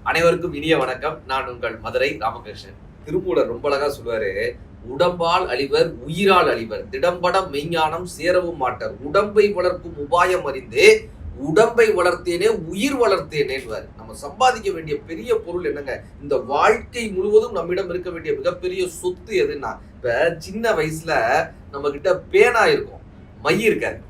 அனைவருக்கும் இனிய வணக்கம். நான் உங்கள் மதுரை ராமகிருஷ்ணன். திருமூலர் ரொம்ப அழகா சொல்வாரு, உடம்பால் அழிவர் உயிரால் அழிவர், திடம்பட மெய்ஞானம் சேரவும் மாட்டார், உடம்பை வளர்க்கும் உபாயம் அறிந்தே உடம்பை வளர்த்தேனே உயிர் வளர்த்தேனேன்வார். நம்ம சம்பாதிக்க வேண்டிய பெரிய பொருள் என்னங்க? இந்த வாழ்க்கை முழுவதும் நம்மிடம் இருக்க வேண்டிய மிகப்பெரிய சொத்து எதுன்னா, இப்ப சின்ன வயசுல நம்ம கிட்ட பேனா இருக்கும், மை இருக்காது.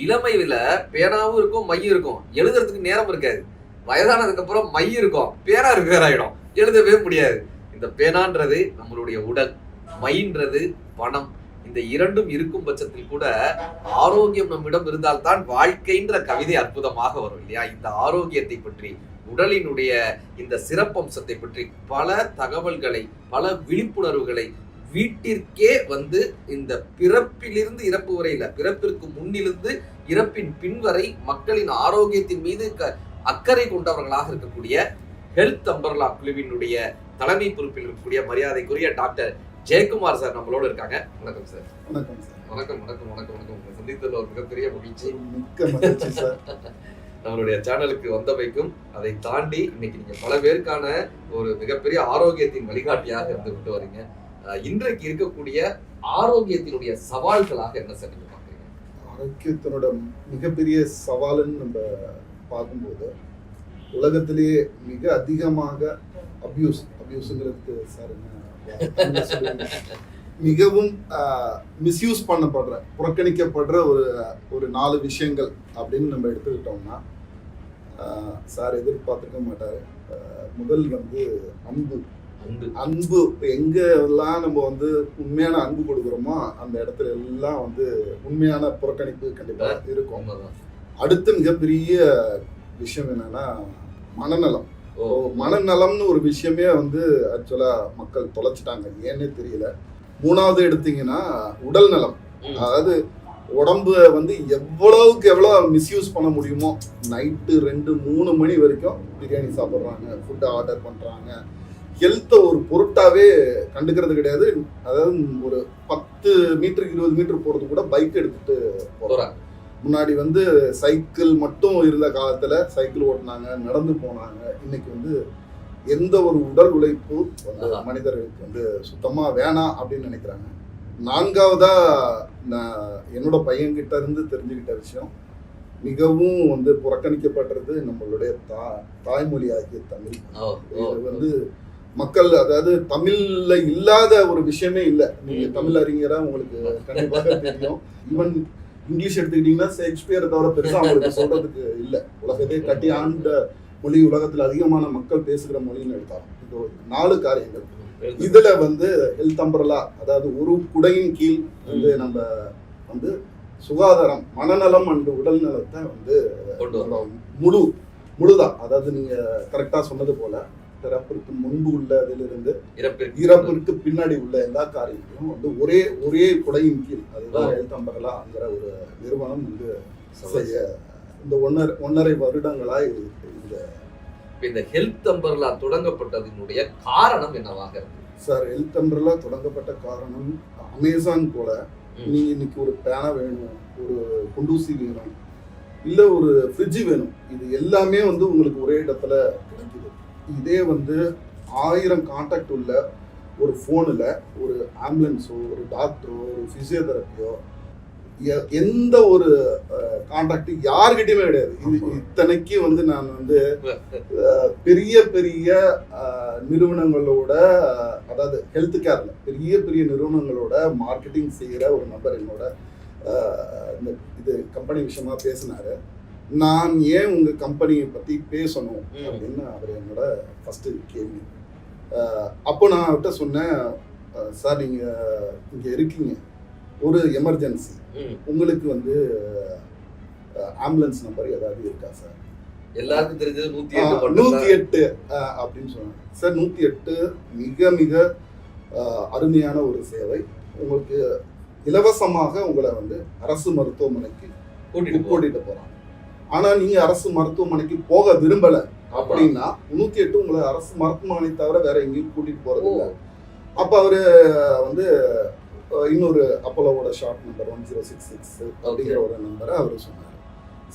இளமையில பேனாவும் இருக்கும், மையும் இருக்கும், எழுதுறதுக்கு நேரம் இருக்காது. வயதானதுக்கு அப்புறம் மை இருக்கும், பேனா ரிப்பேர் ஆயிடும், எழுதவே முடியாது. இந்த பேனான்றது நம்மளுடைய உடல், மைன்றது பணம். இந்த இரண்டும் இருக்கும் பட்சத்தில் கூட ஆரோக்கியம் நம்மிடம் இருந்தால்தான் வாழ்க்கைன்ற கவிதை அற்புதமாக வரும் இல்லையா? இந்த ஆரோக்கியத்தை பற்றி, உடலினுடைய இந்த சிறப்பம்சத்தை பற்றி பல தகவல்களை, பல விழிப்புணர்வுகளை வீட்டிற்கே இந்த பிறப்பிலிருந்து இறப்பு வரையில, பிறப்பிற்கு முன்னிலிருந்து இறப்பின் பின்வரை மக்களின் ஆரோக்கியத்தின் மீது அக்கறை கொண்டவர்களாக இருக்கக்கூடிய ஹெல்த் அம்பர்லா குழுவினுடைய தலைமை பொறுப்பில் இருக்கக்கூடிய மரியாதைக்குரிய டாக்டர் ஜெயக்குமார் சார் நம்மளோட இருக்காங்க. வணக்கம் சார். வணக்கம் சார். வணக்கம் வணக்கம் வணக்கம் வணக்கம். உங்களை சந்தித்ததில் ஒரு மிகப்பெரிய மகிழ்ச்சி. மிக்க மகிழ்ச்சி சார். நம்மளுடைய சேனலுக்கு வந்தமைக்கும், அதை தாண்டி இன்னைக்கு நீங்க பல பேருக்கான ஒரு மிகப்பெரிய ஆரோக்கியத்தின் வழிகாட்டியாக இருந்து விட்டு வரீங்க. இன்றைக்கு இருக்கக்கூடிய ஆரோக்கியத்தினுடைய சவால்களாக என்ன சார் நீங்க பாக்குறீங்க? ஆரோக்கியத்தினோட மிகப்பெரிய சவாலுன்னு நம்ம பார்க்கும்போது, உலகத்திலேயே மிக அதிகமாக அபியூஸ்ங்கிறதுக்கு சார் மிகவும் மிஸ்யூஸ் பண்ணப்படுற, புறக்கணிக்கப்படுற ஒரு 4 விஷயங்கள் அப்படின்னு நம்ம எடுத்துக்கிட்டோம்னா, சார் எதிர்பார்த்துக்க மாட்டாரு. முதல் அன்பு. அன்பு எங்க எல்லாம் நம்ம உண்மையான அன்பு கொடுக்குறோமோ அந்த இடத்துல எல்லாம் உண்மையான புறக்கணிப்பு கண்டிப்பா இருக்கும். அடுத்து மிகப்பெரிய விஷயம் என்னன்னா மனநலம். மனநலம்னு ஒரு விஷயமே ஆக்சுவலா மக்கள் தொலைச்சிட்டாங்க, ஏன்னே தெரியல. 3வது எடுத்தீங்கன்னா உடல் நலம். அதாவது உடம்பு எவ்வளவுக்கு எவ்வளவு மிஸ்யூஸ் பண்ண முடியுமோ, நைட்டு 2-3 மணி வரைக்கும் பிரியாணி சாப்பிட்றாங்க, ஃபுட்டை ஆர்டர் பண்றாங்க, ஹெல்த்தை ஒரு பொருட்டாவே கண்டுக்கிறது கிடையாது. அதாவது ஒரு 10 மீட்டர் 20 மீட்டர் போறது கூட பைக் எடுத்துட்டு போறாங்க. முன்னாடி சைக்கிள் மட்டும் இருந்த காலத்துல சைக்கிள் ஓட்டினாங்க, நடந்து போனாங்க. இன்னைக்கு எந்த ஒரு உடல் உழைப்பு மனிதர்களுக்கு சுத்தமா வேணாம் அப்படின்னு நினைக்கிறாங்க. 4வதா நான் என்னோட பையன்கிட்ட இருந்து தெரிஞ்சுக்கிட்ட விஷயம், மிகவும் புறக்கணிக்கப்படுறது நம்மளுடைய தாய்மொழி ஆகிய தமிழ். இது மக்கள், அதாவது தமிழ்ல இல்லாத ஒரு விஷயமே இல்லை. நீங்க தமிழ் அறிஞரா உங்களுக்கு கண்டிப்பாக தெரியும். ஈவன் இங்கிலீஷ் எடுத்துக்கிட்டீங்கன்னா ஷேக்ஸ்பியரை தவிர பெருசா அவங்களுக்கு சொல்றதுக்கு இல்லை. உலகத்தை கட்டி ஆண்ட மொழி, உலகத்துல அதிகமான மக்கள் பேசுகிற மொழின்னு எடுத்தாலும் இது 4 காரியங்கள். இதுல ஹெல்த் அம்பர்லா, அதாவது ஒரு குடையின் கீழ் நம்ம சுகாதாரம், மனநலம் அண்ட் உடல் நலத்தை முழுதான். அதாவது நீங்க கரெக்டா சொன்னது போல, பிறப்பிற்கு முன்பு உள்ளதிலிருந்து இறப்பிற்கு பின்னாடி உள்ள எல்லா காரியங்களும் ஒரே குடையின் கீழ், அதுதான் ஹெல்த் அம்பர்லாங்கிற ஒரு நிறுவனம் இந்த 1.5 வருடங்களாய் இந்த ஹெல்த் அம்பர்லா தொடங்கப்பட்டதனுடைய காரணம் என்னவாக இருக்கு சார்? ஹெல்த் அம்பர்லா தொடங்கப்பட்ட காரணம், அமேசான் போல நீங்க இன்னைக்கு ஒரு பேனா வேணும், ஒரு குண்டூசி வேணும், இல்ல ஒரு ஃப்ரிட்ஜ் வேணும், இது எல்லாமே உங்களுக்கு ஒரே இடத்துல கிடைக்குது. இதே 1000 கான்டாக்ட் உள்ள ஒரு ஃபோனில் ஒரு ஆம்புலன்ஸோ, ஒரு டாக்டரோ, ஒரு ஃபிசியோதெரப்பியோ, எந்த ஒரு கான்டாக்ட் யாருக்கிட்டையுமே கிடையாது. இத்தனைக்கு நான் பெரிய பெரிய நிறுவனங்களோட, அதாவது ஹெல்த் கேர்ல பெரிய பெரிய நிறுவனங்களோட மார்க்கெட்டிங் செய்கிற ஒரு நபர் என்னோட இது கம்பெனி விஷயமா பேசினாரு. நான் ஏன் உங்க கம்பெனியை பத்தி பேசணும் அப்படின்னு அவர் என்னோட ஃபர்ஸ்ட் கேள்வி. அப்போ நான் அவர்கிட்ட சொன்னேன், சார் நீங்க இங்க இருக்கீங்க, ஒரு எமர்ஜென்சி, உங்களுக்கு ஆம்புலன்ஸ் நம்பர் ஏதாவது இருக்கா சார்? எல்லாருக்கும் தெரிஞ்சது 108 அப்படின்னு சொன்னேன். சார் 108 மிக மிக அருமையான ஒரு சேவை. உங்களுக்கு இலவசமாக உங்களை அரசு மருத்துவமனைக்கு கூட்டிட்டு போறாங்க. ஆனா நீங்க அரசு மருத்துவமனைக்கு போக விரும்பல அப்படின்னா 108 உங்களை அரசு மருத்துவமனை தவிர வேற எங்கேயும் கூட்டிட்டு போறது இல்லை. அப்ப அவரு இன்னொரு அப்போலோவோட ஷார்ட் நம்பர் 1066 அப்படிங்கிற ஒரு நம்பரை அவரு சொன்னார்.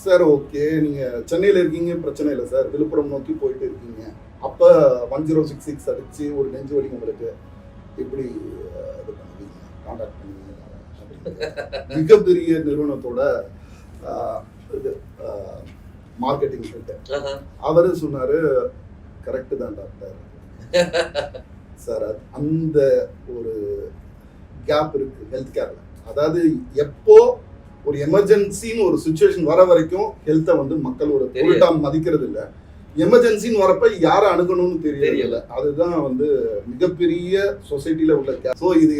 சார் ஓகே, நீங்க சென்னையில இருக்கீங்க, பிரச்சனை இல்லை சார், விழுப்புரம் நோக்கி போயிட்டு இருக்கீங்க, அப்போ 1066 அடிச்சு ஒரு நெஞ்சு வலி உங்களுக்கு எப்படி இது பண்ணுவீங்க, கான்டாக்ட் பண்ணுவீங்க? மிகப்பெரிய நிறுவனத்தோட இது மார்க்கெட்டிங் கிட்ட அவரு சொன்னாரு, கரெக்டு தான் டாக்டர் சார், அந்த ஒரு கேப் இருக்கு ஹெல்த் கேர்ல. அதாவது எப்போ ஒரு எமர்ஜென்சின்னு ஒரு சுச்சுவேஷன் வர வரைக்கும் ஹெல்த்தை வந்து மக்கள் ஒரு பொருட்டா மதிக்கிறது இல்லை. எமர்ஜென்சின்னு வரப்ப யாரை அணுகணும்னு தெரியல. அதுதான் வந்து மிகப்பெரிய சொசைட்டில உள்ள கேப். ஸோ இது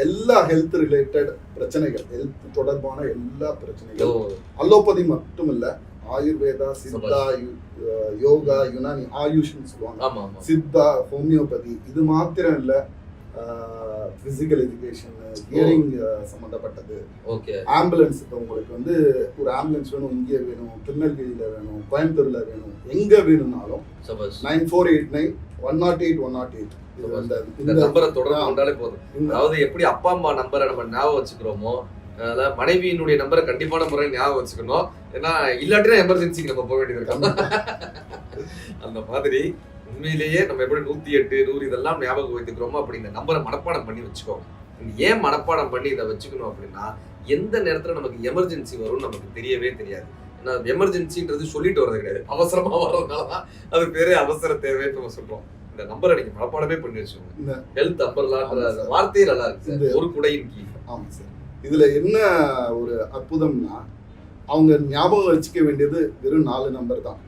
எல்லா ஹெல்த் ரிலேட்டட் பிரச்சனைகள், ஹெல்த் தொடர்பான எல்லா பிரச்சனைகளும் அலோபதி மட்டும் இல்ல, ஆயுர்வேதா, சித்தா, யோகா, யுனானி, ஆயுஷ்னு சொல்லுவாங்க, சித்தா, ஹோமியோபதி, இது மாத்திரம் இல்ல, பிசிக்கல் எஜுகேஷன், ஹியரிங் சம்பந்தப்பட்டது, ஆம்புலன்ஸ். இப்போ உங்களுக்கு வந்து ஒரு ஆம்புலன்ஸ் வேணும், இங்கே வேணும், திருநெல்வேலியில வேணும், கோயம்புத்தூர்ல வேணும், எங்க வேணும்னாலும் 9489-108-108 இந்த நம்பரை தொடர்பு கொண்டாலே போதும். அதாவது எப்படி அப்பா அம்மா நம்பரை நம்ம ஞாபகம் வச்சுக்கிறோமோ, அதாவது மனைவியினுடைய நம்பரை கண்டிப்பான முறையில் ஞாபகம் வச்சுக்கணும். ஏன்னா இல்லாட்டினா எமர்ஜென்சிக்கு நம்ம போக வேண்டியது இருக்காங்க. அந்த மாதிரி உண்மையிலேயே நம்ம எப்படி 108, 100 இதெல்லாம் ஞாபகம் வைத்துக்கிறோமோ அப்படி இந்த நம்பரை மனப்பாடம் பண்ணி வச்சுக்கோங்க. ஏன் மனப்பாடம் பண்ணி இதை வச்சுக்கணும் அப்படின்னா, எந்த நேரத்துல நமக்கு எமர்ஜென்சி வரும்னு நமக்கு தெரியவே தெரியாது. ஏன்னா எமர்ஜென்சின்றது சொல்லிட்டு வர்றது கிடையாது, அவசரமா வர்றதுனாலதான் அது பேரே அவசர தேவைன்னு நம்ம சொல்றோம். இந்த நம்பரை நீங்க மனப்பாடமே பண்ணி வச்சுக்கோங்க. ஹெல்த் நம்பர்லாம் வார்த்தையே நல்லா இருக்கு, ஒரு குடையின் கீழ். ஆமா சார். இதுல என்ன ஒரு அற்புதம்னா, அவங்க ஞாபகம் வச்சுக்க வேண்டியது வெறும் 4 நம்பர் தான்.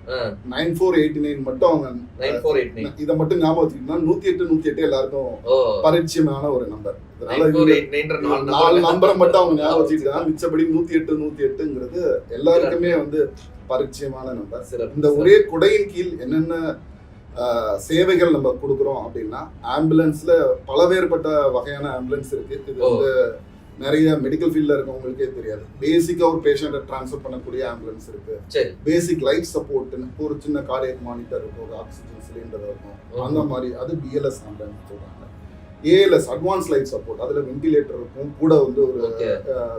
9489 மட்டும் அவங்க 9489 இதை மட்டும் ஞாபகம் வச்சுக்கிட்டா 108 எல்லாருக்கும் பரிச்சயமான ஒரு நம்பர். 4 நம்பரை மட்டும் அவங்க ஞாபகம் வச்சுக்கிட்டா மிச்சபடி 108 எல்லாருக்குமே வந்து பரிச்சயமான நம்பர். இந்த ஒரே குடையின் கீழ் என்னென்ன சேவைகள் நம்ம கொடுக்குறோம் அப்படின்னா, ஆம்புலன்ஸ்ல பலவேறுபட்ட வகையான ஆம்புலன்ஸ் இருக்கு. இது வந்து நிறைய மெடிக்கல் ஃபீல்ட்ல இருக்கவங்களுக்கே தெரியாது. பேசிக்கா ஒரு பேஷண்ட்டை டிரான்ஸ்ஃபர் பண்ணக்கூடிய ஆம்புலன்ஸ் இருக்கு. பேசிக் லைஃப் சப்போர்ட்னு ஒரு சின்ன கார்டியக் மானிட்டர் இருக்கும், ஒரு ஆக்சிஜன் சிலிண்டர் இருக்கும், அந்த மாதிரி அது பிஎல்எஸ் ஆம்புலன்ஸ் சொல்றாங்க. ஏஎல்எஸ் அட்வான்ஸ் லைஃப் சப்போர்ட், அதுல வென்டிலேட்டர் இருக்கும், கூட வந்து ஒரு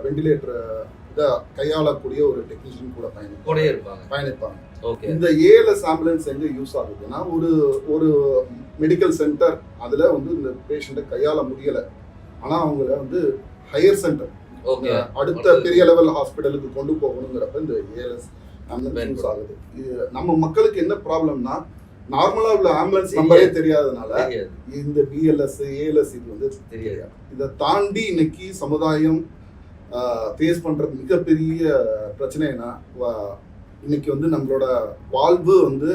வென்டிலேட்டர் இதை கையாளக்கூடிய ஒரு டெக்னீஷியன் கூட பயணிப்பாங்க. இந்த ஏஎல்எஸ் ஆம்புலன்ஸ் எங்க யூஸ் ஆகுதுன்னா, ஒரு மெடிக்கல் சென்டர் அதுல வந்து இந்த பேஷண்ட்டை கையாள முடியல, ஆனா அவங்கள வந்து ஹையர் சென்டர் அடுத்த பெரிய லெவல் ஹாஸ்பிட்டலுக்கு கொண்டு போகணுங்கிறப்ப இந்த ஏஎல்எஸ் ஆம்புலன்ஸ் யூஸ் ஆகுது. நம்ம மக்களுக்கு என்ன ப்ராப்ளம்னா, நார்மலா உள்ள ஆம்புலன்ஸ் நம்பரே தெரியாதனால இந்த பிஎல்எஸ் ஏஎல்எஸ் இது வந்து தெரியாது. இதை தாண்டி இன்னைக்கு சமுதாயம் ஃபேஸ் பண்ற மிகப்பெரிய பிரச்சனைனா, இன்னைக்கு வந்து நம்மளோட வாழ்வு வந்து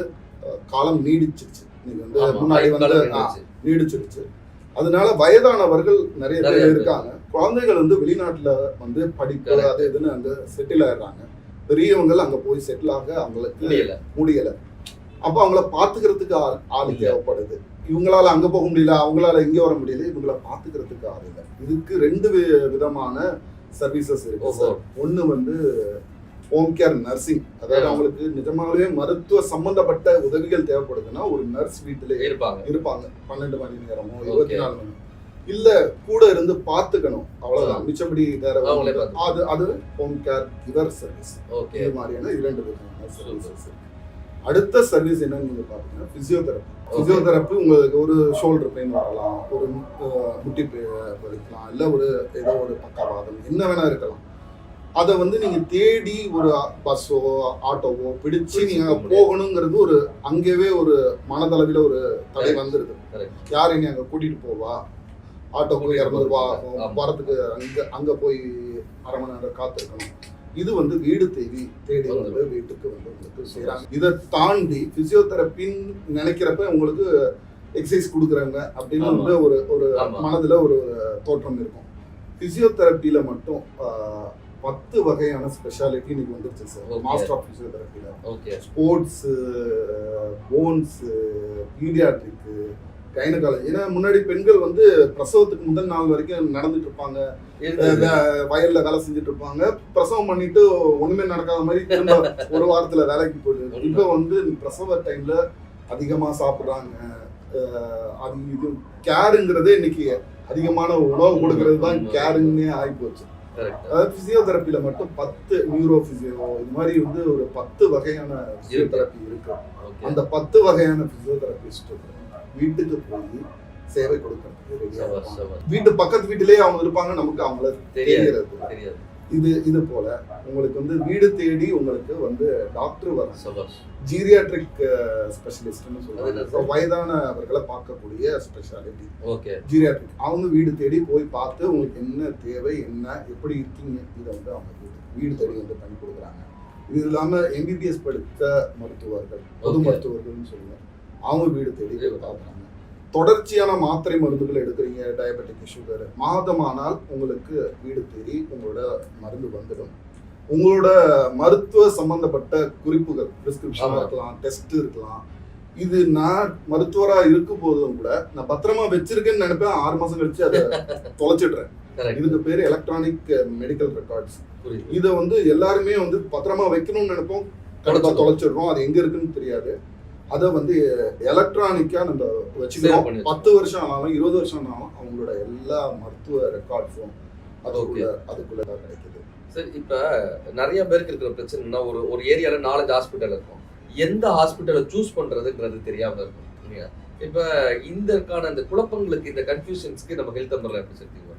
காலம் நீடிச்சிருச்சு. இன்னைக்கு வந்து முன்னாடி வந்து நீடிச்சிருச்சு. அதனால வயதானவர்கள் நிறைய பேர் இருக்காங்க. குழந்தைகள் வந்து வெளிநாட்டுல வந்து படிப்பு அது இதுன்னு அங்க செட்டில் ஆயிடுறாங்க. பெரியவங்க அங்க போய் செட்டில் ஆக அவங்களுக்கு முடியல. அப்போ அவங்கள பாத்துக்கிறதுக்கு ஆள் தேவைப்படுது. இவங்களால அங்க போக முடியல, அவங்களால இங்க வர முடியல, இவங்கள பாத்துக்கிறதுக்கு ஆள் இல்லை. இதுக்கு 2 விதமான சர்வீசஸ் இருக்கு சார். ஒண்ணு வந்து ஹோம் கேர் நர்சிங், அதாவது அவங்களுக்கு நிஜமாவே மருத்துவ சம்பந்தப்பட்ட உதவிகள் தேவைப்படுதுன்னா ஒரு நர்ஸ் வீட்டிலே இருப்பாங்க 12 மணி நேரமோ 24 மணி இல்ல கூட இருந்து பாத்துக்கணும், அவ்வளவுதான். மிச்சபடி அது ஹோம் கேர் கிவர் சர்வீஸ். இது மாதிரியான 2 விதமான சர்வீசஸ். அடுத்த சர்வீஸ் என்னன்னு பாத்தீங்கன்னா பிசியோதெரப்பி. பிசியோதெரப்பி உங்களுக்கு ஒரு ஷோல்டர் பெயின் வரலாம், ஒரு முட்டி வலிக்கலாம், இல்ல ஏதோ ஒரு பக்கவாதம், என்ன வேணா இருக்கலாம். அதை வந்து நீங்க தேடி ஒரு பஸ்ஸோ ஆட்டோவோ பிடிச்சு நீங்க போகணுங்கிறது ஒரு அங்கேயே ஒரு மனதளவில் ஒரு தடை வந்துருது. யார் இனி அங்க கூட்டிட்டு போவா, ஆட்டோக்கு 200 ரூபா ஆகும், வரத்துக்கு அங்க போய் அரை மணி நேரம் காத்திருக்கணும். இது வந்து வீடு தேடி வந்து வீட்டுக்கு வந்து உங்களுக்கு செய்யறாங்க. இதை தாண்டி பிசியோதெரப்பின்னு நினைக்கிறப்ப உங்களுக்கு எக்ஸசைஸ் கொடுக்குறாங்க அப்படின்னு வந்து ஒரு மனதுல ஒரு தோற்றம் இருக்கும். பிசியோதெரப்பியில மட்டும் 10 வகையான ஸ்பெஷாலிட்டி இன்னைக்கு வந்துருச்சு சார். மாஸ்டர் ஆஃப் பிசியோதெரப்பியில ஸ்போர்ட்ஸ், போன்ஸ், பீடியாட்ரிக், கைனகாலஜி. ஏன்னா முன்னாடி பெண்கள் வந்து பிரசவத்துக்கு முதல் நாள் வரைக்கும் நடந்துட்டு இருப்பாங்க, வயல்ல வேலை செஞ்சுட்டு இருப்பாங்க, பிரசவம் பண்ணிட்டு ஒண்ணுமே நடக்காத மாதிரி திரும்ப ஒரு வாரத்துல வேலைக்கு போயிடுது. இப்ப வந்து பிரசவ டைம்ல அதிகமா சாப்பிடுறாங்க. அது இது கேருங்கிறதே இன்னைக்கு அதிகமான உணவு கொடுக்கறது தான் கேருன்னே ஆகி போச்சு. Correct. அதாவது பிசியோதெரப்பில மட்டும் 10 நியூரோ பிசியோ இது மாதிரி வந்து ஒரு 10 வகையான பிசியோதெரப்பி இருக்கு. Okay. அந்த 10 வகையான பிசியோதெரபிஸ்ட் வீட்டுக்கு போய் சேவை கொடுக்கறதுக்கு ரெடியா சபாஷ், இருப்பாங்க. சபாஷ். வீட்டு பக்கத்து வீட்டிலேயே அவங்க இருப்பாங்க, நமக்கு அவங்கள தெரியாது தெரிகிறது. தெரியாது. இது போல உங்களுக்கு வந்து வீடு தேடி உங்களுக்கு வந்து டாக்டர் வராங்க. சபாஷ். ஜீரியாட்ரிக் ஸ்பெஷலிஸ்ட்னு அது சொல்லுவாங்க. என்ன So, வயதானவர்களை பார்க்கக்கூடிய ஸ்பெஷாலிட்டி ஓகே. ஜீரியாட்ரிக். அவங்க வீடு தேடி போய் பார்த்து உங்களுக்கு என்ன தேவை, என்ன எப்படி இருக்கீங்க, இதை வந்து அவங்க வீடு தேடி வந்து பண்ணி கொடுக்குறாங்க. இது இல்லாம எம்பிபிஎஸ் படித்த மருத்துவர்கள், பொது Okay. மருத்துவர்கள்னு சொல்லுவாங்க, அவங்க வீடு தேடி போய் பார்க்குறாங்க. தொடர்ச்சியான மாத்திரை மருந்துகள் எடுக்கிறீங்க, டயபெட்டிக், சுகர், மாதமானால் உங்களுக்கு வீடு தேடி உங்களோட மருந்து வந்துடும். உங்களோட மருத்துவ சம்பந்தப்பட்ட குறிப்புகள், பிரிஸ்கிரிப்ஷன் ஆமா. இருக்கலாம், டெஸ்ட் இருக்கலாம். இது நான் மருத்துவரா இருக்கும் போதும் கூட நான் பத்திரமா வச்சிருக்கேன்னு நினைப்பேன். 6 மாசம் கழிச்சு அதை தொலைச்சிடுறேன். Correct. இதுக்கு பேரு எலக்ட்ரானிக் மெடிக்கல் ரெக்கார்ட்ஸ். புரியுது. இதை வந்து எல்லாருமே வந்து பத்திரமா வைக்கணும்னு நினைப்போம், கண்டிப்பா தொலைச்சிடுறோம். அது எங்க இருக்குன்னு தெரியாது. அதை வந்து எலக்ட்ரானிக்கா நம்ம Save வச்சுக்கிறோம். பண்ணி 10 வருஷம் ஆனாலும் 20 வருஷம் ஆனாலும் அவங்களோட எல்லா மருத்துவ ரெக்கார்ட்ஸும் அதுக்குள்ள தான் கிடைக்குது. சரி, இப்ப நிறைய பேருக்கு இருக்கிற பிரச்சனைனா ஒரு ஏரியால 4 ஹாஸ்பிட்டல் இருக்கும். எந்த ஹாஸ்பிட்டலை சூஸ் பண்றதுங்கிறது தெரியாம இருக்கும் இல்லையா? இப்ப இந்த குழப்பங்களுக்கு, இந்த கன்ஃபியூஷன்ஸ்க்கு நம்ம ஹெல்த் அம்பர்ல எப்படி சேர்த்தீங்க?